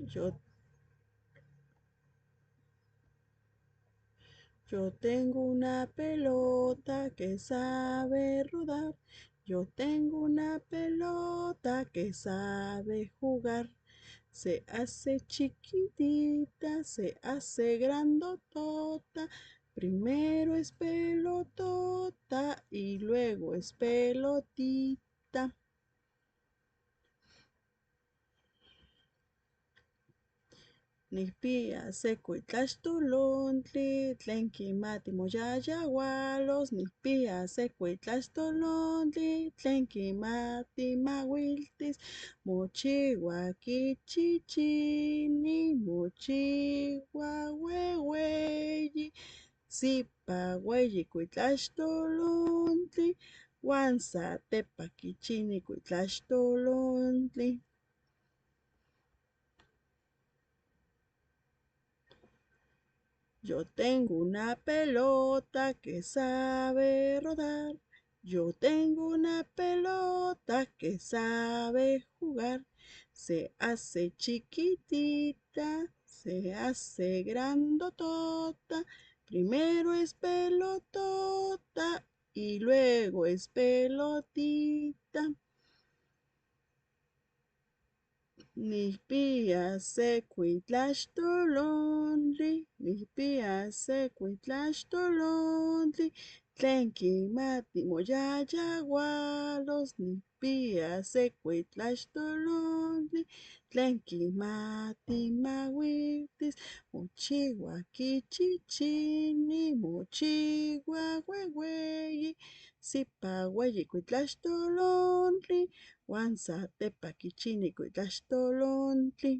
Yo, yo tengo una pelota que sabe rodar. Yo tengo una pelota que sabe jugar. Se hace chiquitita, se hace grandotota. Primero es pelotota y luego es pelotita. Nihpia secuitlaxtolontli, tlen kimati moyayahualos. Nihpia secuitlaxtolontli, tlen kimati mauiltis. Mochiua kichichini, mochiua ueueyi. Sipa ueyi cuitlaxtolontli, uan satepa kichini cuitlaxtolontli. Yo tengo una pelota que sabe rodar. Yo tengo una pelota que sabe jugar. Se hace chiquitita, se hace grandotota. Primero es pelotota y luego es pelotita. Nihpia secuitlaxtolontli, nihpia secuitlaxtolontli, tlen kimati moyayaualos. Nihpia secuitlaxtolontli, tlen kimati mauiltis. Mochiua kichichini, mochiua ueueyi. Sipa ueyi cuitlaxtolontli, uan satepa kichini cuitlaxtolontli.